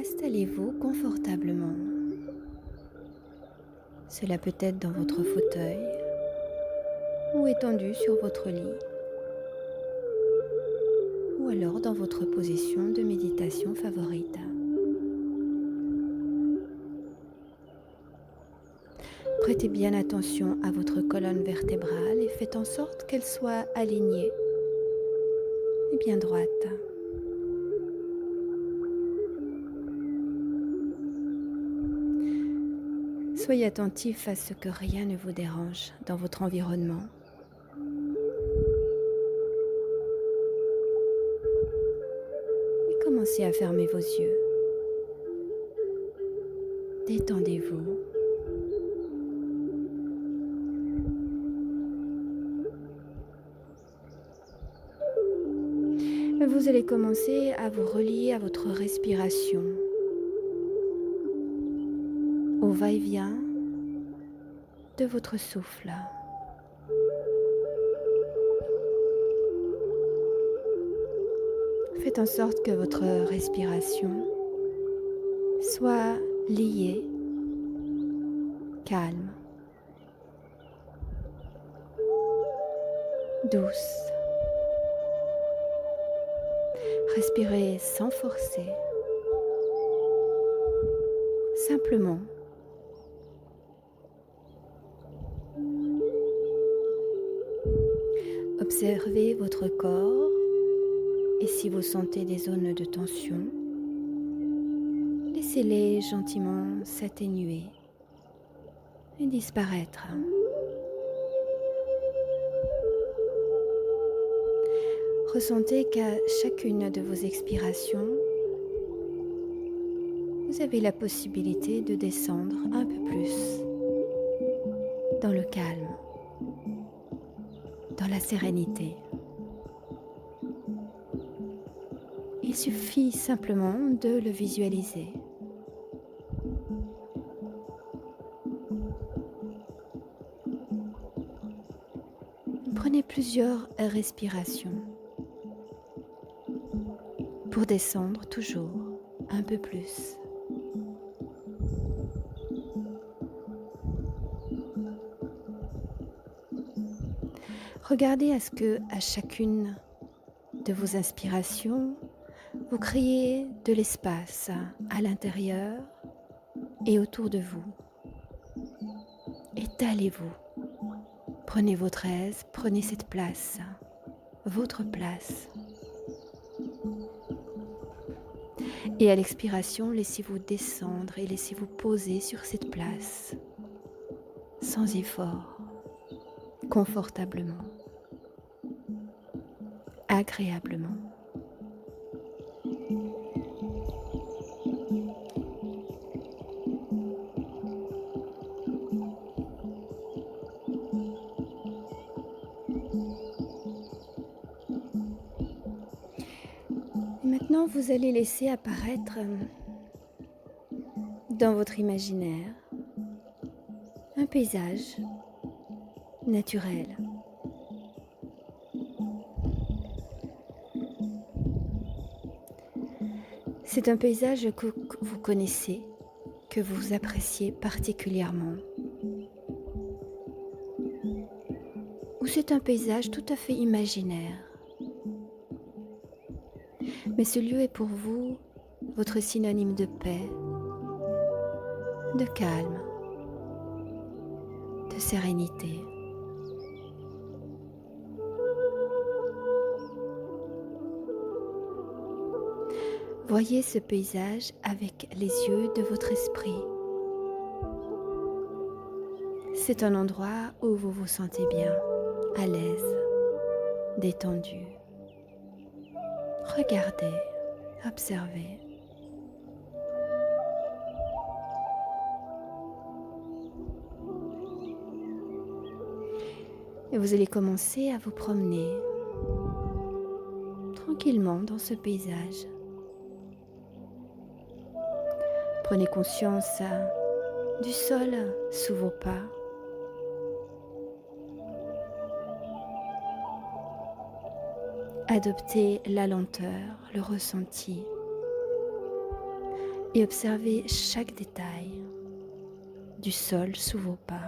Installez-vous confortablement. Cela peut être dans votre fauteuil ou étendu sur votre lit ou alors dans votre position de méditation favorite. Prêtez bien attention à votre colonne vertébrale et faites en sorte qu'elle soit alignée et bien droite. Soyez attentif à ce que rien ne vous dérange dans votre environnement. Et commencez à fermer vos yeux. Détendez-vous. Vous allez commencer à vous relier à votre respiration, au va-et-vient de votre souffle. Faites en sorte que votre respiration soit liée, calme, douce. Respirez sans forcer, simplement. Observez votre corps et si vous sentez des zones de tension, laissez-les gentiment s'atténuer et disparaître. Ressentez qu'à chacune de vos expirations, vous avez la possibilité de descendre un peu plus dans le calme, dans la sérénité. Il suffit simplement de le visualiser. Prenez plusieurs respirations pour descendre toujours un peu plus. Regardez à ce que, à chacune de vos inspirations, vous créez de l'espace à l'intérieur et autour de vous. Étalez-vous. Prenez votre aise, prenez cette place, votre place. Et à l'expiration, laissez-vous descendre et laissez-vous poser sur cette place, sans effort, confortablement, agréablement. Et maintenant, vous allez laisser apparaître dans votre imaginaire un paysage naturel. C'est un paysage que vous connaissez, que vous appréciez particulièrement. Ou c'est un paysage tout à fait imaginaire. Mais ce lieu est pour vous votre synonyme de paix, de calme, de sérénité. Voyez ce paysage avec les yeux de votre esprit. C'est un endroit où vous vous sentez bien, à l'aise, détendu. Regardez, observez. Et vous allez commencer à vous promener tranquillement dans ce paysage. Prenez conscience du sol sous vos pas. Adoptez la lenteur, le ressenti. et observez chaque détail du sol sous vos pas.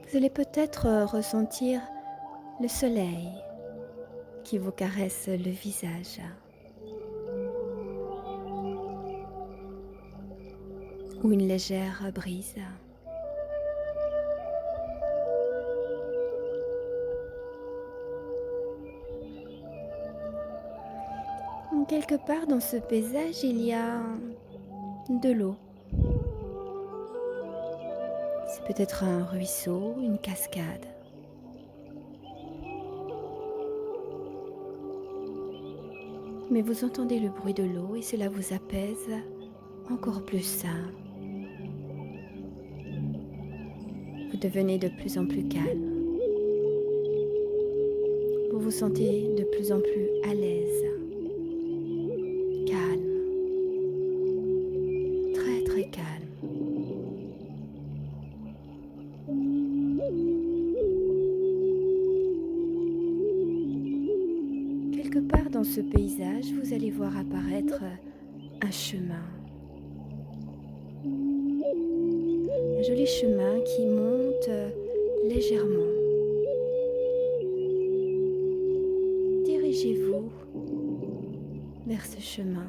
Vous allez peut-être ressentir le soleil qui vous caresse le visage ou une légère brise. Quelque part dans ce paysage, il y a de l'eau. C'est peut-être un ruisseau, une cascade. Mais vous entendez le bruit de l'eau et cela vous apaise encore plus. Vous devenez de plus en plus calme. Vous vous sentez de plus en plus à l'aise, calme, très très calme. Quelque part dans ce paysage, vous allez voir apparaître un chemin. Un joli chemin qui monte légèrement. Dirigez-vous vers ce chemin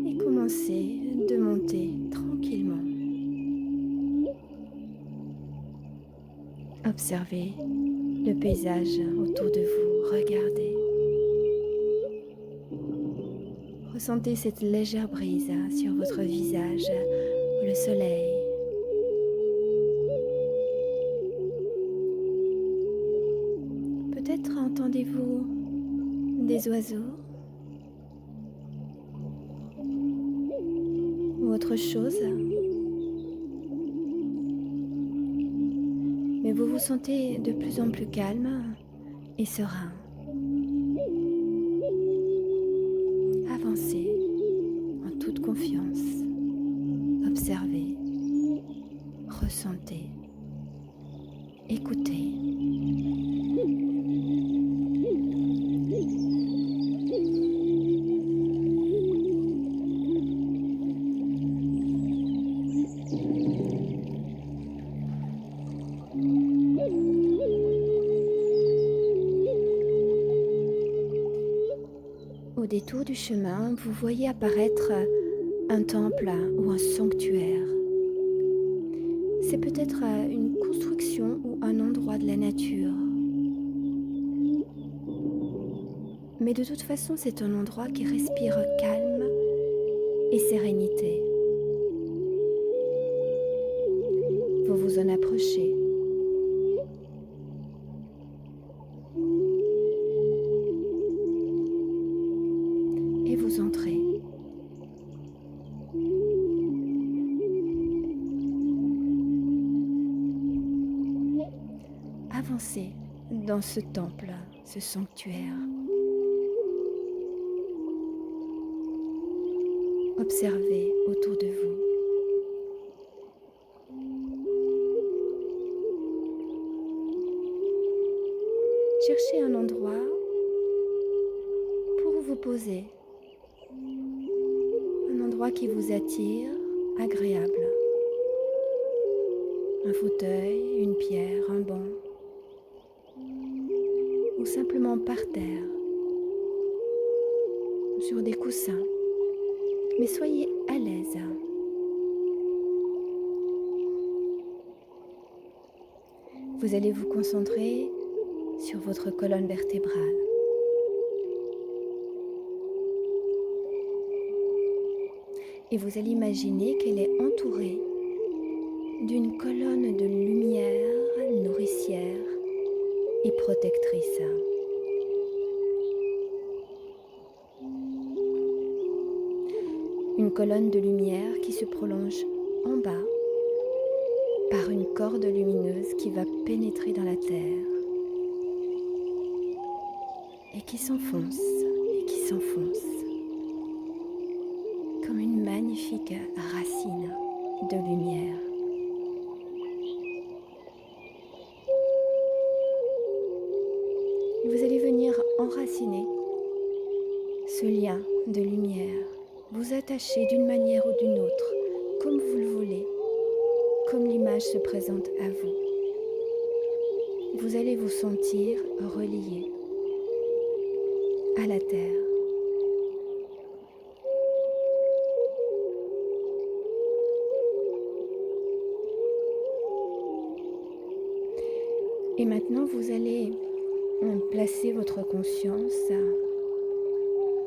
et commencez de monter tranquillement. Observez le paysage autour de vous, regardez. Ressentez cette légère brise sur votre visage, le soleil. Peut-être entendez-vous des oiseaux ou autre chose, mais vous vous sentez de plus en plus calme et serein. Avancez en toute confiance, observez, ressentez, écoutez. Au détour du chemin, vous voyez apparaître un temple ou un sanctuaire. C'est peut-être une construction ou un endroit de la nature. Mais de toute façon, c'est un endroit qui respire calme et sérénité. Vous vous en approchez. Et vous entrez. Avancez dans ce temple, ce sanctuaire. Observez autour de vous. Cherchez un endroit pour vous poser. Un endroit qui vous attire, agréable. Un fauteuil, une pierre, un banc. Ou simplement par terre, sur des coussins. Mais soyez à l'aise. Vous allez vous concentrer sur votre colonne vertébrale. Et vous allez imaginer qu'elle est entourée d'une colonne de lumière nourricière et protectrice. Une colonne de lumière qui se prolonge en bas par une corde lumineuse qui va pénétrer dans la terre et qui s'enfonce comme une magnifique racine de lumière. Vous allez venir enraciner ce lien de lumière, vous attacher d'une manière ou d'une autre, comme vous le voulez, comme l'image se présente à vous. Vous allez vous sentir relié à la terre. Et maintenant, vous allez placer votre conscience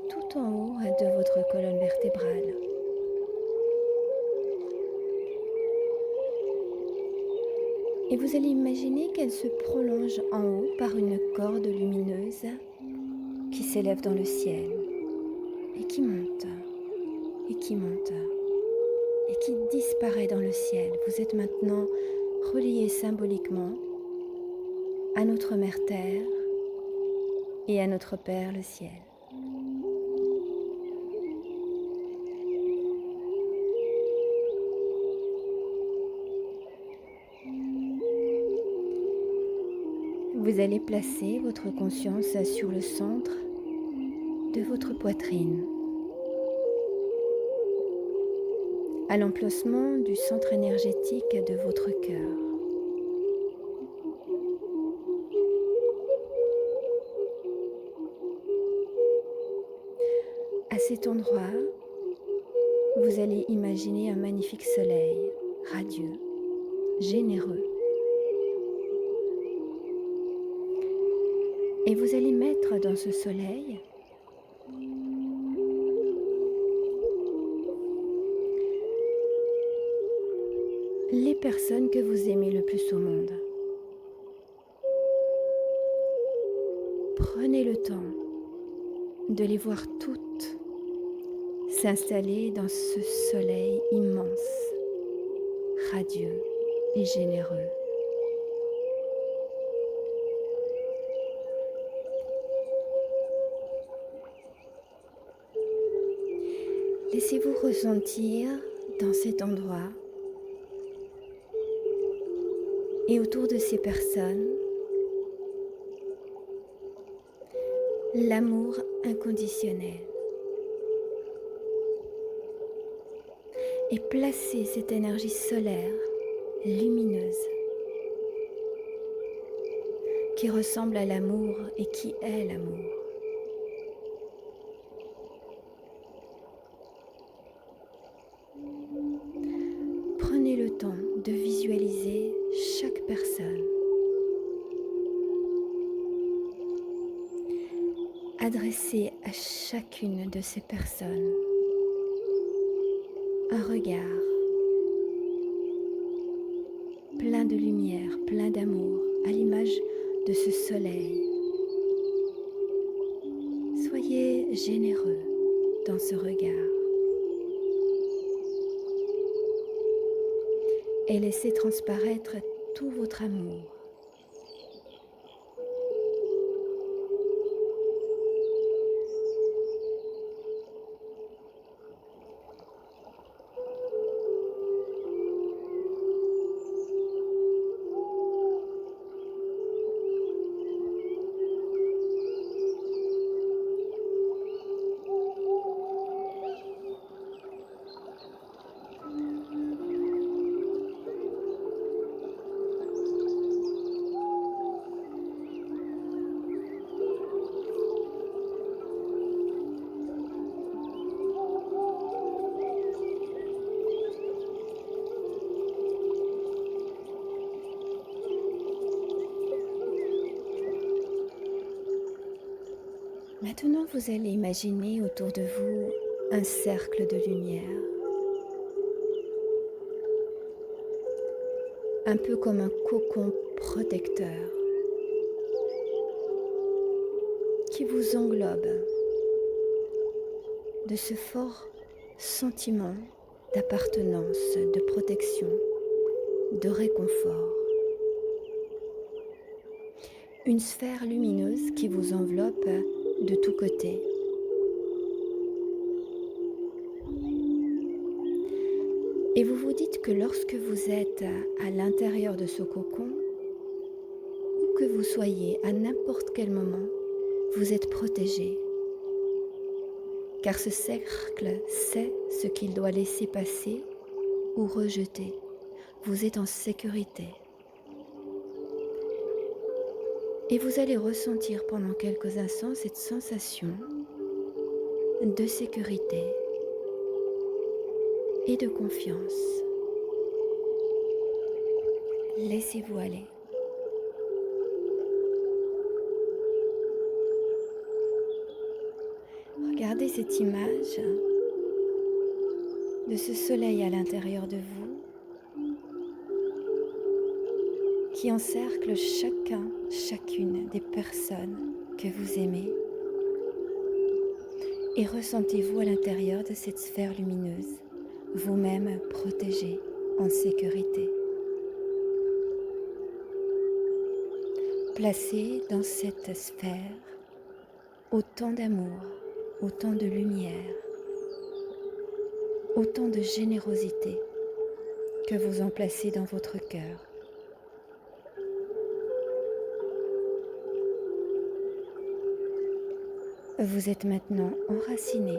tout en haut de votre colonne vertébrale. Et vous allez imaginer qu'elle se prolonge en haut par une corde lumineuse qui s'élève dans le ciel et qui monte et qui monte et qui disparaît dans le ciel. Vous êtes maintenant relié symboliquement à notre Mère Terre et à notre Père le ciel. Vous allez placer votre conscience sur le centre de votre poitrine, à l'emplacement du centre énergétique de votre cœur. À cet endroit, vous allez imaginer un magnifique soleil, radieux, généreux. Et vous allez mettre dans ce soleil les personnes que vous aimez le plus au monde. Prenez le temps de les voir toutes s'installer dans ce soleil immense, radieux et généreux. Laissez-vous ressentir dans cet endroit et autour de ces personnes l'amour inconditionnel. Et placez cette énergie solaire lumineuse qui ressemble à l'amour et qui est l'amour. Prenez le temps de visualiser chaque personne. Adressez à chacune de ces personnes un regard plein de lumière, plein d'amour, à l'image de ce soleil. Soyez généreux dans ce regard et laissez transparaître tout votre amour. Maintenant, vous allez imaginer autour de vous un cercle de lumière, un peu comme un cocon protecteur qui vous englobe de ce fort sentiment d'appartenance, de protection, de réconfort. Une sphère lumineuse qui vous enveloppe de tous côtés. Et vous vous dites que lorsque vous êtes à l'intérieur de ce cocon, où que vous soyez, à n'importe quel moment, Vous êtes protégé, car ce cercle sait ce qu'il doit laisser passer ou rejeter. Vous êtes en sécurité. Et vous allez ressentir pendant quelques instants cette sensation de sécurité et de confiance. Laissez-vous aller. Regardez cette image de ce soleil à l'intérieur de vous qui encercle chacune des personnes que vous aimez, et ressentez-vous à l'intérieur de cette sphère lumineuse, vous-même protégé, en sécurité. Placez dans cette sphère autant d'amour, autant de lumière, autant de générosité que vous en placez dans votre cœur. Vous êtes maintenant enraciné,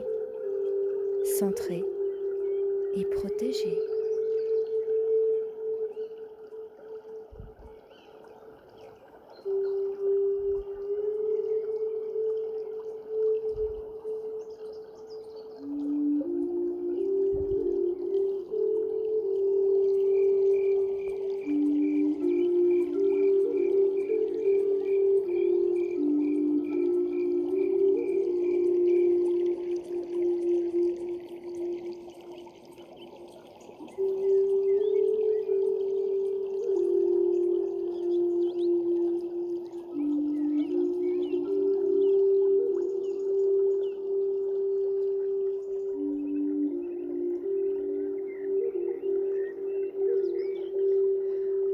centré et protégé.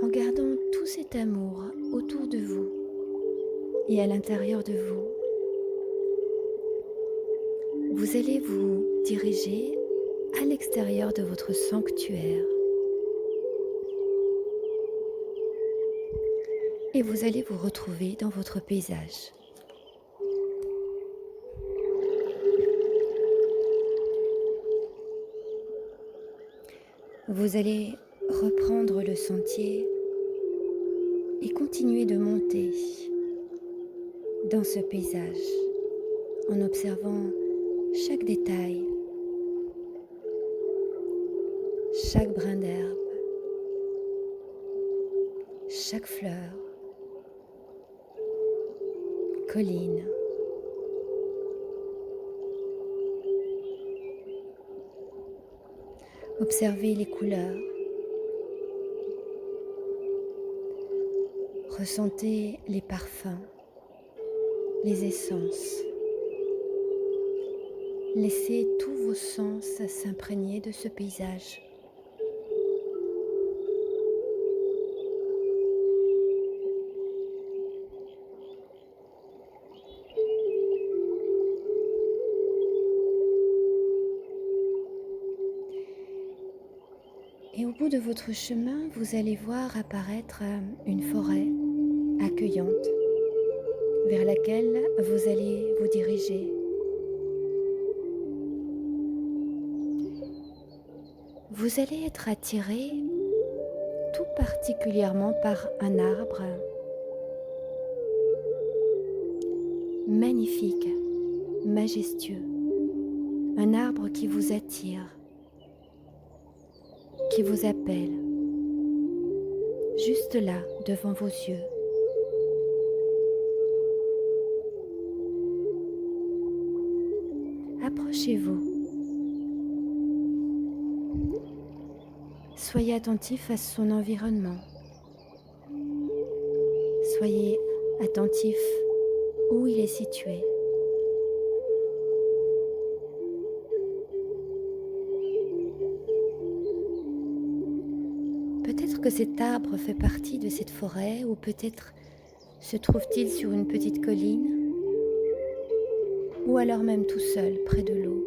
En gardant tout cet amour autour de vous et à l'intérieur de vous, vous allez vous diriger à l'extérieur de votre sanctuaire et vous allez vous retrouver dans votre paysage. Vous allez reprendre le sentier et continuer de monter dans ce paysage en observant chaque détail, chaque brin d'herbe, chaque fleur, colline. Observez les couleurs. Ressentez les parfums, les essences. Laissez tous vos sens s'imprégner de ce paysage. Et au bout de votre chemin, vous allez voir apparaître une forêt accueillante vers laquelle vous allez vous diriger. Vous allez être attiré tout particulièrement par un arbre magnifique, majestueux, un arbre qui vous attire, qui vous appelle, juste là, devant vos yeux. Approchez-vous. Soyez attentif à son environnement. Soyez attentif où il est situé. Peut-être que cet arbre fait partie de cette forêt, ou peut-être se trouve-t-il sur une petite colline, ou alors même tout seul près de l'eau.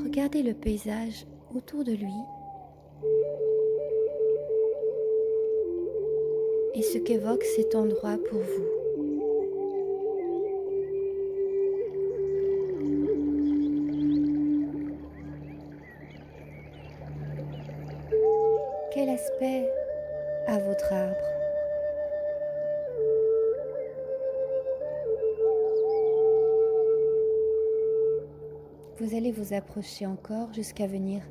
Regardez le paysage autour de lui et ce qu'évoque cet endroit pour vous. Quel aspect a votre arbre? Vous allez vous approcher encore jusqu'à venir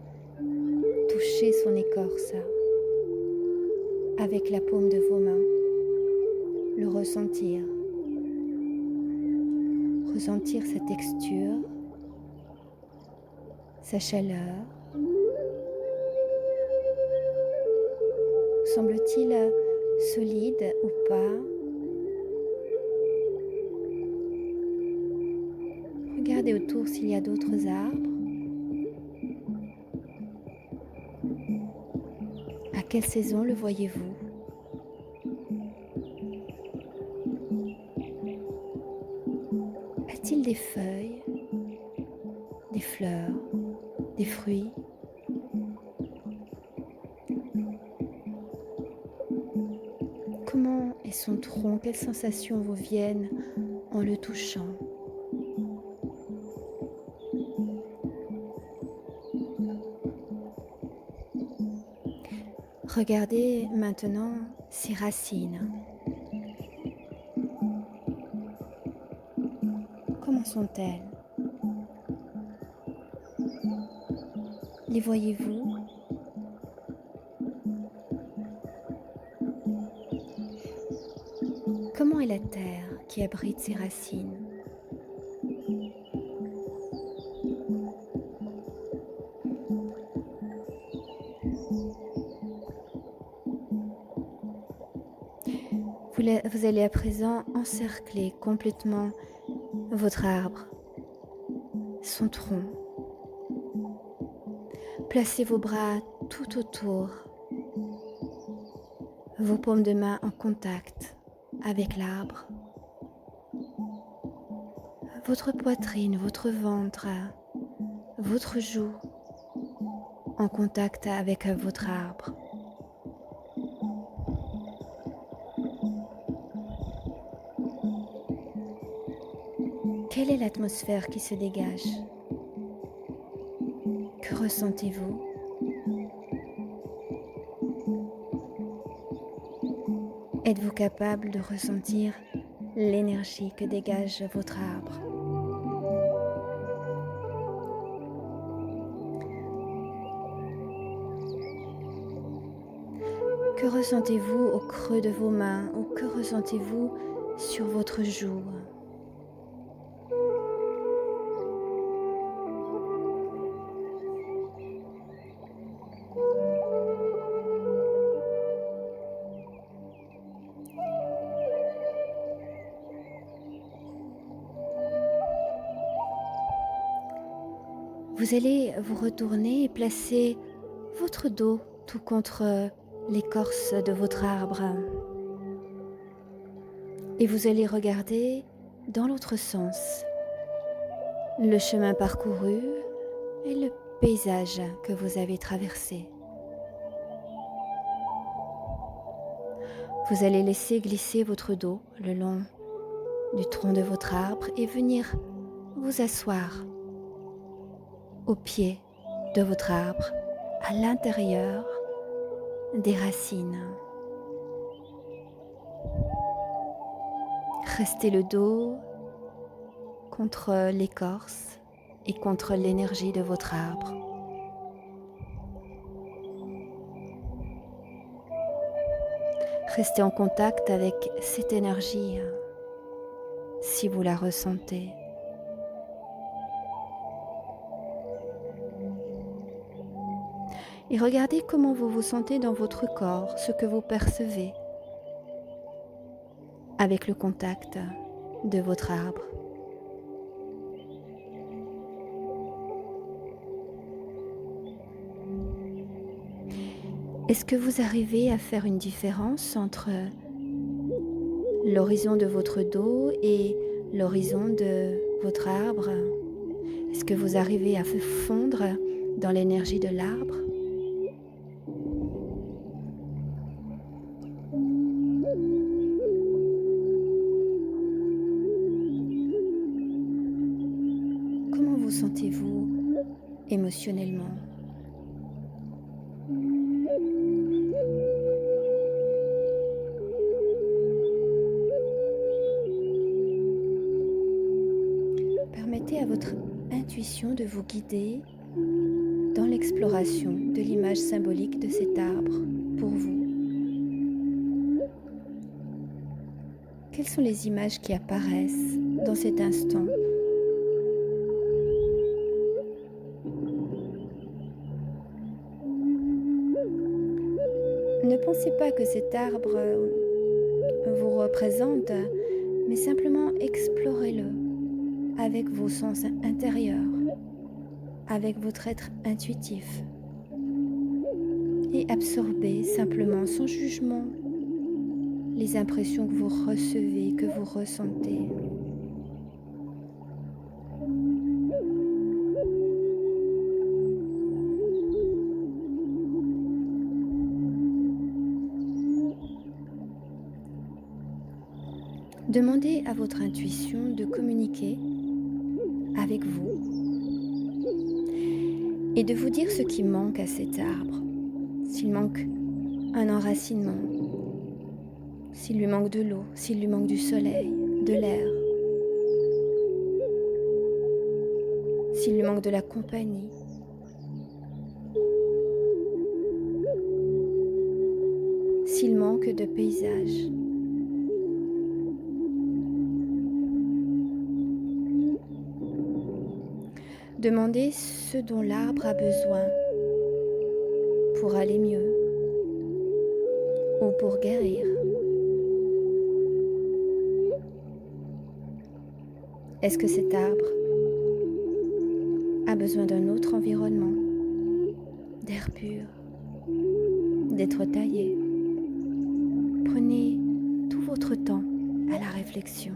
toucher son écorce avec la paume de vos mains, le ressentir sa texture, sa chaleur. Semble-t-il solide ou pas? Regardez autour s'il y a d'autres arbres. À quelle saison le voyez-vous? A-t-il des feuilles, des fleurs, des fruits? Comment est son tronc? Quelles sensations vous viennent en le touchant? Regardez maintenant ses racines. Comment sont-elles? Les voyez-vous? Comment est la terre qui abrite ses racines? Vous allez à présent encercler complètement votre arbre, son tronc. Placez vos bras tout autour, vos paumes de main en contact avec l'arbre. Votre poitrine, votre ventre, votre joue en contact avec votre arbre. Quelle est l'atmosphère qui se dégage? Que ressentez-vous? Êtes-vous capable de ressentir l'énergie que dégage votre arbre? Que ressentez-vous au creux de vos mains ou que ressentez-vous sur votre joue? Vous allez vous retourner et placer votre dos tout contre l'écorce de votre arbre. Et vous allez regarder dans l'autre sens le chemin parcouru et le paysage que vous avez traversé. Vous allez laisser glisser votre dos le long du tronc de votre arbre et venir vous asseoir au pied de votre arbre, à l'intérieur des racines. Restez le dos contre l'écorce et contre l'énergie de votre arbre. Restez en contact avec cette énergie si vous la ressentez. Et regardez comment vous vous sentez dans votre corps, ce que vous percevez avec le contact de votre arbre. Est-ce que vous arrivez à faire une différence entre l'horizon de votre dos et l'horizon de votre arbre? Est-ce que vous arrivez à fondre dans l'énergie de l'arbre? émotionnellement. Permettez à votre intuition de vous guider dans l'exploration de l'image symbolique de cet arbre pour vous. Quelles sont les images qui apparaissent dans cet instant ? Ne pensez pas que cet arbre vous représente, mais simplement explorez-le avec vos sens intérieurs, avec votre être intuitif, et absorbez simplement sans jugement les impressions que vous recevez, que vous ressentez. Demandez à votre intuition de communiquer avec vous et de vous dire ce qui manque à cet arbre. S'il manque un enracinement, s'il lui manque de l'eau, s'il lui manque du soleil, de l'air, s'il lui manque de la compagnie. S'il manque de paysage. Demandez ce dont l'arbre a besoin pour aller mieux ou pour guérir. Est-ce que cet arbre a besoin d'un autre environnement, d'air pur, d'être taillé? Prenez tout votre temps à la réflexion.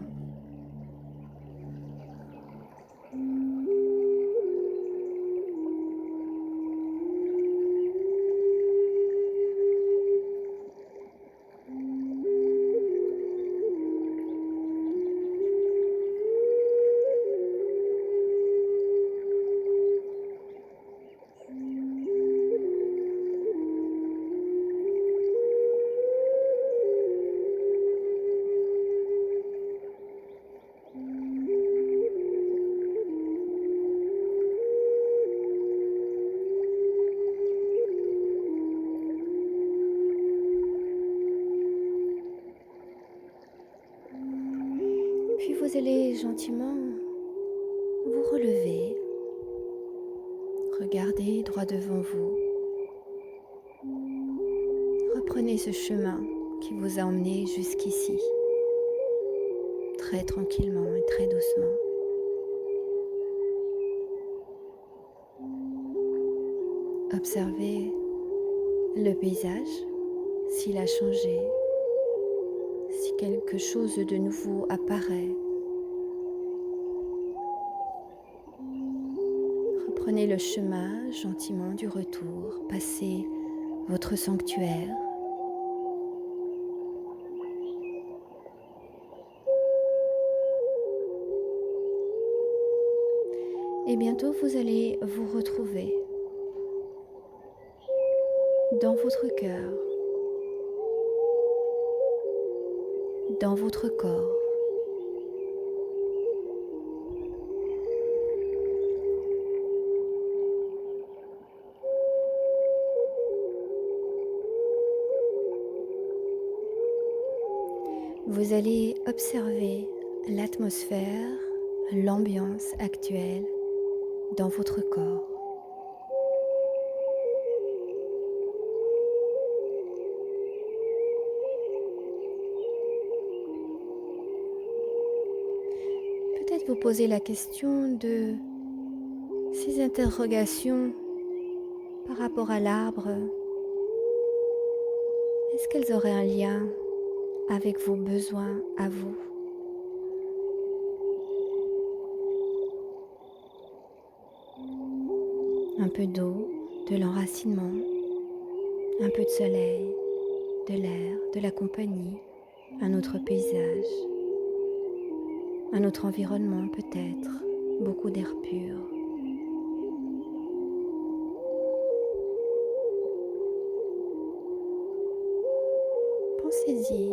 Puis vous allez gentiment vous relever, regardez droit devant vous, reprenez ce chemin qui vous a emmené jusqu'ici, très tranquillement et très doucement. Observez le paysage, s'il a changé, si quelque chose de nouveau apparaît. Reprenez le chemin gentiment du retour, passez votre sanctuaire. Et bientôt vous allez vous retrouver dans votre cœur, dans votre corps. Vous allez observer l'atmosphère, l'ambiance actuelle dans votre corps. Peut-être vous poser la question de ces interrogations par rapport à l'arbre. Est-ce qu'elles auraient un lien avec vos besoins à vous? Un peu d'eau, de l'enracinement, un peu de soleil, de l'air, de la compagnie, un autre paysage, un autre environnement peut-être, beaucoup d'air pur. Allez-y.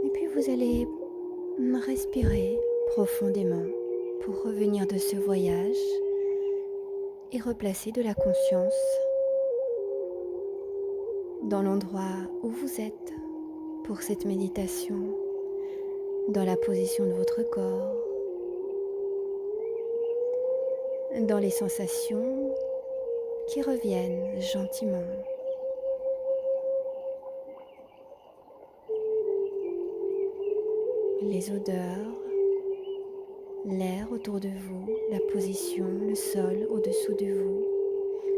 Et puis vous allez respirer profondément pour revenir de ce voyage et replacer de la conscience dans l'endroit où vous êtes pour cette méditation, dans la position de votre corps, dans les sensations qui reviennent gentiment. Les odeurs, l'air autour de vous, la position, le sol au-dessous de vous.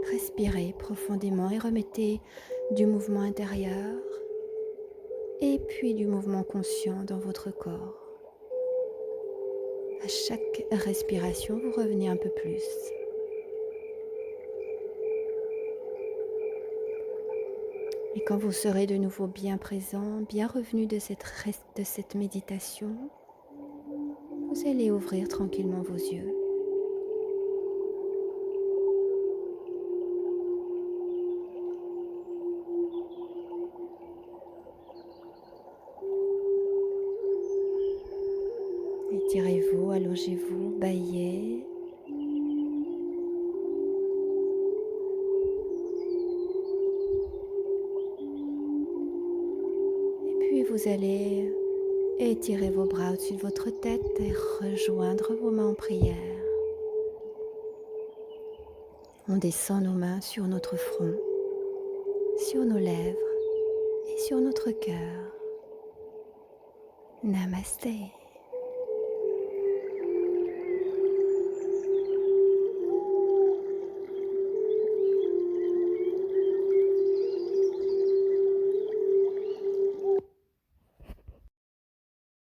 Respirez profondément et remettez du mouvement intérieur et puis du mouvement conscient dans votre corps. À chaque respiration, vous revenez un peu plus. Et quand vous serez de nouveau bien présent, bien revenu de cette méditation, vous allez ouvrir tranquillement vos yeux. Étirez-vous, allongez-vous, bâillez. Et puis vous allez étirer vos bras au-dessus de votre tête et rejoindre vos mains en prière. On descend nos mains sur notre front, sur nos lèvres et sur notre cœur. Namasté.